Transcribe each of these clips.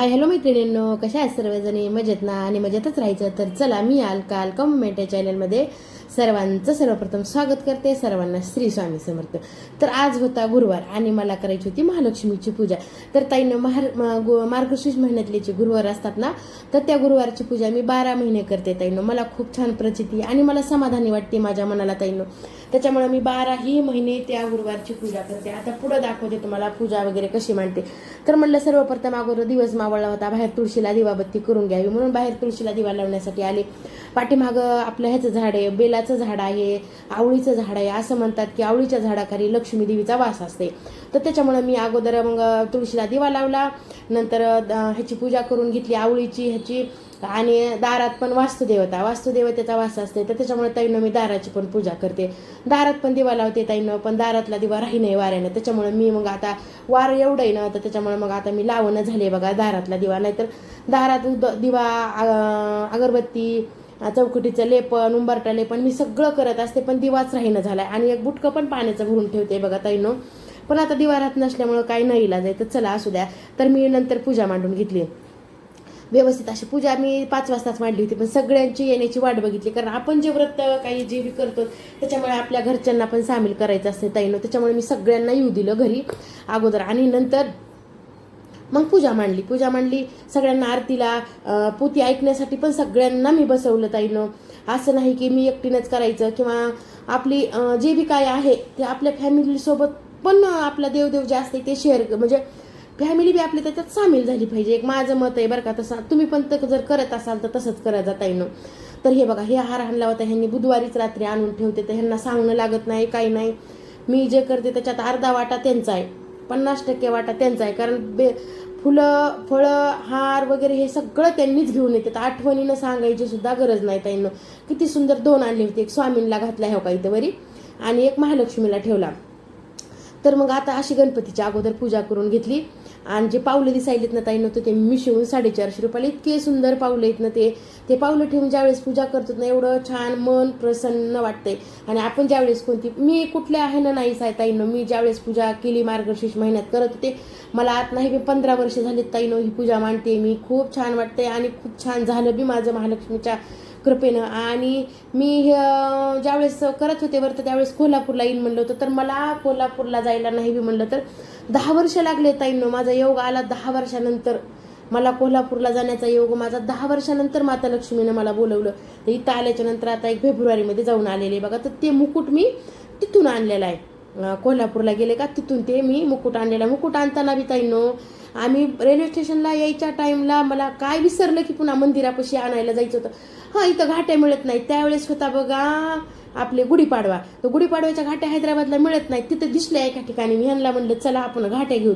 Hi hello मैत्रिणींनो, कशा आहेत सर्वजणी? मजेत ना? आणि मजेतच राहायचं. तर चला, मी अलका कमेंट या चॅनलमध्ये सर्वांचं सर्वप्रथम स्वागत करते. सर्वांना श्री स्वामी समर्थ. तर आज होता गुरुवार आणि मला करायची होती महालक्ष्मीची पूजा. तर ताईनं मार्गशीर्ष महिन्यातले जे गुरुवार असतात ना, तर त्या गुरुवारची पूजा मी 12 महिने करते ताईनं. मला खूप छान प्रचिती आणि मला समाधानी वाटते माझ्या मनाला ताईनं. त्याच्यामुळे मी 12ही महिने त्या गुरुवारची पूजा करते. आता पुढं दाखवते तुम्हाला पूजा वगैरे कशी मांडते. तर म्हणलं सर्वप्रथम अगोदर दिवस मावळला होता, बाहेर तुळशीला दिवाबत्ती करून घ्यावी म्हणून बाहेर तुळशीला दिवा लावण्यासाठी आले. पाठीमागं आपलं ह्याचं झाड आहे, बेलाचं झाड आहे, आवळीचं झाड आहे. असं म्हणतात की आवळीच्या झाडाखाली लक्ष्मी देवीचा वास असते. तर त्याच्यामुळे मी अगोदर मग तुळशीला दिवा लावला, नंतर ह्याची पूजा करून घेतली आवळीची ह्याची. आणि दारात पण वास्तुदेवतेचा वास असते. तर त्याच्यामुळे ताईनं मी दाराची पण पूजा करते. दारात पण दिवा लावते ताईनं, पण दारातला दिवा राही नाही वाऱ्यानं. त्याच्यामुळे मी मग आता वार एवढं आहे ना, तर त्याच्यामुळे मग आता मी लावणं झाले बघा दारातला दिवा. नाहीतर दारात दिवा, अगरबत्ती, चौकटीचं लेपन, उंबरटा लेपन मी सगळं करत असते, पण दिवाच राहीनं झालाय. आणि एक बुटकं पण पाण्याचं भरून ठेवते बघा ताईनं. पण आता दिवा राहत नसल्यामुळं काही नाही इलाज आहे. तर चला असू द्या. तर मी नंतर पूजा मांडून घेतली व्यवस्थित. अशी पूजा मी 5 वाजताच मांडली होती, पण सगळ्यांची येण्याची वाट बघितली. कारण आपण जे व्रत काही जे करतो त्याच्यामुळे आपल्या घरच्यांना पण सामील करायचं असते ताईनं. त्याच्यामुळे मी सगळ्यांना येऊ दिलं घरी अगोदर. आणि नंतर मग पूजा मांडली सगळ्यांना आरतीला पोथी ऐकण्यासाठी पण सगळ्यांना मी बसवलं ताईनं. असं नाही की मी एकटीनंच करायचं, किंवा आपली जे बी काय आहे ते आपल्या फॅमिलीसोबत पण आपला देवदेव जे असते ते शेअर, म्हणजे फॅमिली बी आपली त्याच्यात सामील झाली पाहिजे. एक माझं मत आहे बरं का. तसं तुम्ही पण जर करत असाल तर तसंच करा जाता येणं. तर हे बघा, हे हार आणला होता ह्यांनी बुधवारीच रात्री आणून ठेवते. तर ह्यांना सांगणं लागत नाही, काही नाही. मी जे करते त्याच्यात अर्धा वाटा त्यांचा आहे, 50% वाटा त्यांचा आहे. कारण फुलं, फळं, हार वगैरे हे सगळं त्यांनीच घेऊन येतात. आठवणीनं सांगायची सुद्धा गरज नाही ताईनं. किती सुंदर 2 आणले होते. एक स्वामींना घातला हो का इथं वरी, आणि एक महालक्ष्मीला ठेवला. तर मग आता अशी गणपतीच्या अगोदर पूजा करून घेतली. आणि जे पावलं दिसायलेत ना ताईनं, ते मी शिवून 450 रुपयाला इतके सुंदर पावलं आहेत ना. ते पावलं ठेवून ज्यावेळेस पूजा करतो ना, एवढं छान मन प्रसन्न वाटतंय. आणि आपण ज्यावेळेस मी कुठल्या आहे ना नाही ताईनं, मी ज्यावेळेस पूजा केली मार्गशीर्ष महिन्यात करत होते, मला आत नाही 15 वर्ष झालीत ताईनं ही पूजा मांडते मी. खूप छान वाटते आणि खूप छान झालं बी माझं महालक्ष्मीच्या कृपेनं. आणि मी ज्यावेळेस करत होते व्रत त्यावेळेस कोल्हापूरला येईन म्हणलं होतं. तर मला कोल्हापूरला जायला नाही बी म्हणलं तर 10 वर्ष लागले ताईंनो. माझा योग आला 10 वर्षानंतर. मला कोल्हापूरला जाण्याचा योग माझा 10 वर्षानंतर माता लक्ष्मीनं मला बोलवलं. तर इथं आल्याच्या नंतर आता एक फेब्रुवारीमध्ये जाऊन आलेले बघा. तर ते मुकुट मी तिथून आणलेलं आहे. कोल्हापूरला गेले का तिथून ते मी मुकुट आणलेला. मुकुट आणताना बी ताईंनो, आम्ही रेल्वे स्टेशनला यायच्या टाईमला मला काय विसरलं की पुन्हा मंदिरापाशी आणायला जायचं होतं. इथं घाट्या मिळत नाही. त्यावेळेस होता बघा आपले गुढीपाडवा. तर गुढीपाडव्याच्या घाट्या हैदराबादला मिळत नाहीत. तिथं दिसल्या एका ठिकाणी. मी ह्यांना म्हणलं चला आपण घाट्या घेऊ.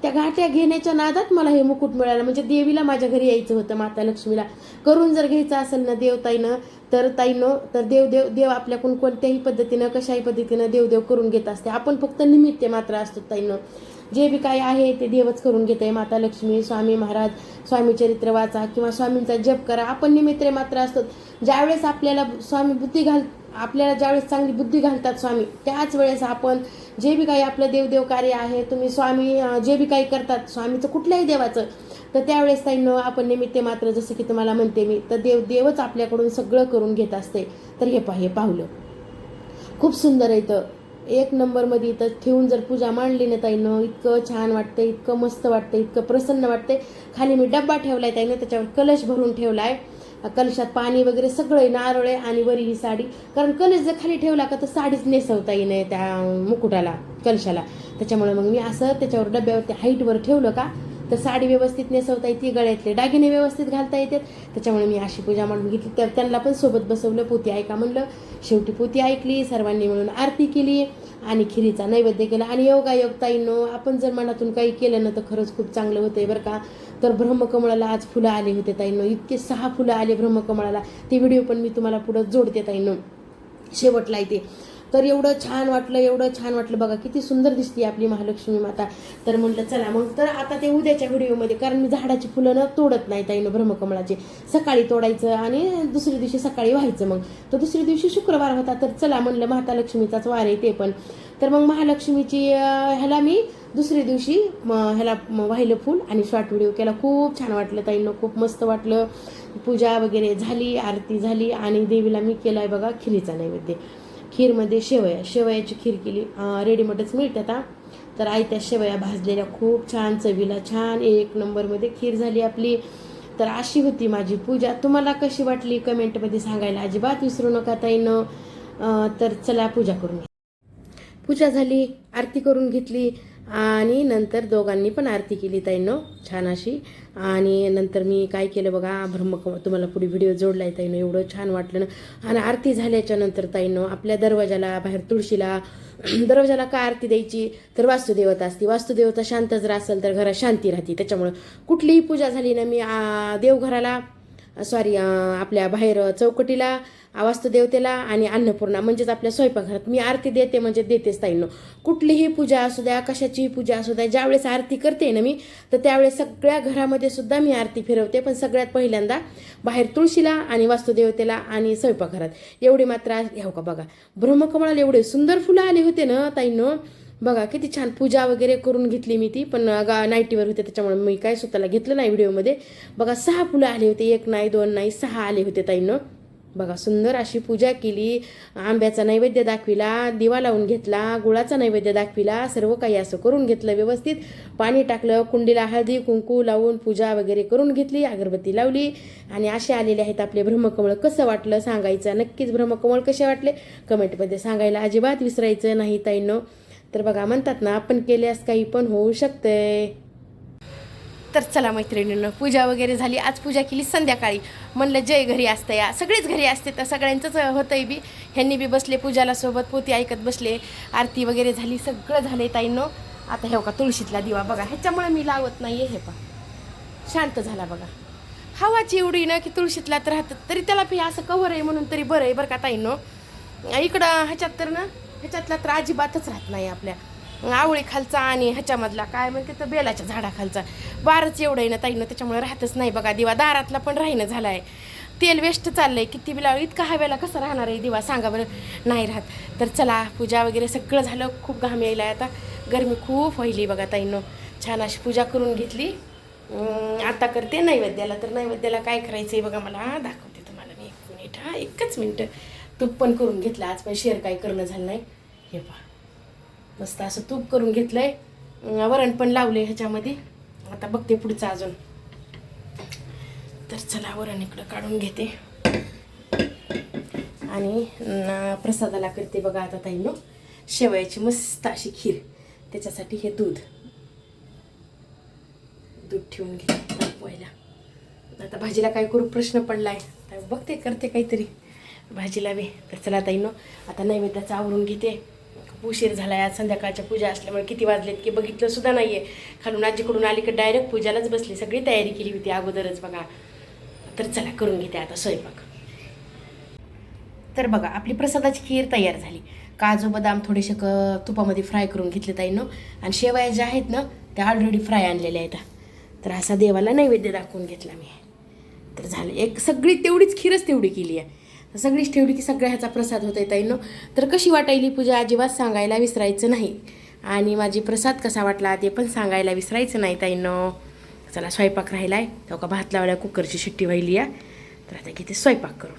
त्या घाट्या घेण्याच्या नादात मला हे मुकुट मिळालं. म्हणजे देवीला माझ्या घरी यायचं होतं, माता लक्ष्मीला करून जर घ्यायचं असेल ना देवताईनं, तर ताईनं, तर देव आपल्याकडून कोणत्याही पद्धतीनं कशाही पद्धतीनं देव करून घेत असते. आपण फक्त निमित्त मात्र असतो ताईनं. जे बी काय आहे ते देवच करून घेते. माता लक्ष्मी, स्वामी महाराज, स्वामी चरित्र वाचा किंवा स्वामींचा जप करा, आपण निमित्त मात्र असतो. ज्यावेळेस आपल्याला स्वामी आपल्याला ज्यावेळेस चांगली बुद्धी घालतात स्वामी, त्याच वेळेस आपण जे बी काही आपलं देव कार्य आहे, तुम्ही स्वामी जे बी काही करतात स्वामीचं कुठल्याही देवाचं, तर त्यावेळेस ताईनं आपण निमित्त मात्र, जसं की तुम्हाला म्हणते मी, तर देवच आपल्याकडून सगळं करून घेत असते. तर हे पावलं खूप सुंदर आहे. तर 1 नंबरमध्ये इथं ठेवून जर पूजा मांडली ना ताईनं, इतकं छान वाटतं, इतकं मस्त वाटतं, इतकं प्रसन्न वाटते. खाली मी डब्बा ठेवलाय ताईनं, त्याच्यावर कलश भरून ठेवलाय. कलशात पाणी वगैरे सगळं, नारळ आहे आणि वरी ही साडी. कारण कलश जर खाली ठेवला का तर साडीच नेसवता येईल त्या मुकुटाला, कलशाला. त्याच्यामुळे मग मी असं त्याच्यावर डब्यावरती हाईटवर ठेवलं का तर साडी व्यवस्थित नेसवता येते, गळ्यातले दागिने व्यवस्थित घालता येतात. त्याच्यामुळे मी अशी पूजा मांडून घेतली. तर त्यांना पण सोबत बसवलं, पोथी ऐका म्हणलं. शेवटी पोथी ऐकली, सर्वांनी मिळून आरती केली आणि खिरीचा नैवेद्य केला. आणि योगायोग ताईंनो, आपण जर मनातून काही केलं ना तर खरंच खूप चांगलं होतंय बरं का. तर ब्रह्मकमळाला आज फुलं आले होते ताईंनो, इतके 6 फुलं आले ब्रह्मकमळाला. ते व्हिडिओ पण मी तुम्हाला पुढं जोडते ताईंनो, शेवटला येते. तर एवढं छान वाटलं बघा, किती सुंदर दिसते आपली महालक्ष्मी माता. तर म्हटलं चला मग, तर आता ते उद्याच्या व्हिडिओमध्ये, कारण मी झाडाची फुलं न तोडत नाही ताईनं ब्रह्मकमळाचे. सकाळी तोडायचं आणि दुसऱ्या दिवशी सकाळी व्हायचं. मग तर दुसऱ्या दिवशी शुक्रवार होता, तर चला म्हणलं माता लक्ष्मीचाच वार आहे ते पण. तर मग महालक्ष्मीची ह्याला मी दुसऱ्या दिवशी ह्याला वाहिलं फूल आणि शॉर्ट व्हिडिओ केला. खूप छान वाटलं ताईंनो, खूप मस्त वाटलं. पूजा वगैरे झाली, आरती झाली आणि देवीला मी केला आहे बघा खिरीचा नैवेद्य. खीरमध्ये शेवयाची खीर केली. रेडीमेडच मिळते आता. तर आयत्या शेवया भाजलेल्या खूप छान चवीला, छान एक नंबरमध्ये खीर झाली आपली. तर अशी होती माझी पूजा. तुम्हाला कशी वाटली कमेंटमध्ये सांगायला अजिबात विसरू नका ताईंनो. तर चला पूजा करून घ्या. पूजा झाली, आरती करून घेतली आणि नंतर दोघांनी पण आरती केली ताईंनो छान अशी. आणि नंतर मी काय केलं बघा, ब्रह्मकमळ तुम्हाला पुढे व्हिडिओ जोडला आहे ताईंनो, एवढं छान वाटलं ना. आणि आरती झाल्याच्या नंतर ताईंनो आपल्या दरवाजाला, बाहेर तुळशीला, दरवाजाला का आरती द्यायची तर वास्तुदेवता असते. वास्तुदेवता शांत जर असेल तर घरात शांती राहते. त्याच्यामुळं कुठलीही पूजा झाली ना, मी देवघराला आपल्या बाहेर चौकटीला, वास्तुदेवतेला आणि अन्नपूर्णा म्हणजेच आपल्या स्वयंपाकघरात मी आरती देते, म्हणजे देतेच ताईंनो. कुठलीही पूजा असू द्या, कशाचीही पूजा असू द्या, ज्यावेळेस आरती करते ना मी, तर त्यावेळेस सगळ्या घरामध्ये सुद्धा मी आरती फिरवते. पण सगळ्यात पहिल्यांदा बाहेर तुळशीला आणि वास्तुदेवतेला आणि स्वयंपाकघरात. एवढी मात्र घ्याव का बघा, ब्रह्मकमळाला एवढे सुंदर फुलं आली होते ना ताईंनो, बघा किती छान. पूजा वगैरे करून घेतली मी ती, पण नाईटीवर होते त्याच्यामुळे मी काय स्वतःला घेतलं नाही व्हिडिओमध्ये. बघा 6 फुलं आले होते, 1 नाही 2 नाही 6 आले होते ताईंनो. बघा सुंदर अशी पूजा केली. आंब्याचा नैवेद्य दाखविला, दिवा लावून घेतला, गुळाचा नैवेद्य दाखविला, सर्व काही असं करून घेतलं व्यवस्थित. पाणी टाकलं, कुंडीला हळदी कुंकू लावून पूजा वगैरे करून घेतली, अगरबत्ती लावली. आणि असे आलेले आहेत आपले ब्रह्मकमळ. कसं वाटलं सांगायचं नक्कीच. ब्रह्मकमळ कसे वाटले कमेंटमध्ये सांगायला अजिबात विसरायचं नाही ताईंनो. तर बघा म्हणतात ना, आपण केल्यास काही पण होऊ शकतंय. तर चला मैत्रिणींनो, पूजा वगैरे झाली. आज पूजा केली संध्याकाळी. म्हणलं जय घरी असतं या, सगळेच घरी असते तर सगळ्यांचंच होतंय बी. ह्यांनी बी बसले पूजाला सोबत, पोती ऐकत बसले. आरती वगैरे झाली, सगळं झालंय ताईंनो. आता हे का तुळशीतला दिवा बघा, ह्याच्यामुळे मी लावत नाही हे पा, शांत झाला बघा. हवाची एवढी ना की तुळशीतलात राहतात, तरी त्याला बी असं कव्हर आहे म्हणून तरी बरं आहे बरं का ताईंनो. इकडं ह्याच्यात तर ना, ह्याच्यातला तर अजिबातच राहत नाही आपल्या. आवळी खालचा आणि ह्याच्यामधला काय म्हणते तर बेलाच्या झाडाखालचा बारच एवढं आहे ना ताईनं, त्याच्यामुळे राहतच नाही बघा दिवा. दारातला पण राहीनं झाला आहे. तेल वेस्ट चाललंय किती बिला, इतका हव्याला कसं राहणार आहे दिवा सांगा बरं, नाही राहत. तर चला पूजा वगैरे सगळं झालं. खूप घाम यायला आता, गरमी खूप व्हायली बघा ताईंनो. छान अशी पूजा करून घेतली. आता करते नैवेद्याला. तर नैवेद्याला काय करायचं आहे बघा, मला दाखवते तुम्हाला मी. 1 मिनिट, एकच मिनटं. तूप पण करून घेतलं आज, पण शेअर काही करणं झालं नाही. हे पहा मस्त असं तूप करून घेतलंय, वरण पण लावले ह्याच्यामध्ये. आता बघते पुढचं अजून. तर चला वरण इकडं काढून घेते आणि प्रसादाला करते बघा आता ताईंनो शेवयाची मस्त अशी खीर. त्याच्यासाठी हे दूध ठेवून घेते तापवायला. आता भाजीला काय करू प्रश्न पडलाय, तर बघते करते काहीतरी भाजीला बी. तर चला ताईंनो आता नैवेद्याचं आवरून घेते. उशीर झाला आहे, आज संध्याकाळच्या पूजा असल्यामुळे किती वाजलेत की बघितलं सुद्धा नाही आहे. खालून आजीकडून आली की डायरेक्ट पूजालाच बसली, सगळी तयारी केली होती अगोदरच बघा. तर चला करून घेते आता स्वयंपाक. तर बघा आपली प्रसादाची खीर तयार झाली. काजू बदाम थोडेसे तुपामध्ये फ्राय करून घेतले ताईंनो. आणि शेवया ज्या आहेत ना त्या ऑलरेडी फ्राय आणलेल्या आहेत. तर असा देवाला नैवेद्य दाखवून घेतला मी. तर झालं एक सगळी तेवढीच खीरच तेवढी केली आहे, सगळीच ठेवली की सगळ्या ह्याचा प्रसाद होता ताईंनो. तर कशी वाटायली पूजा अजिबात सांगायला विसरायचं नाही. आणि माझी प्रसाद कसा वाटला ते पण सांगायला विसरायचं नाही ताईंनो. चला स्वयंपाक राहिला आहे, तेव्हा भात लावला, कुकरची शिट्टी व्हायली आहे. तर आता किती स्वयंपाक करून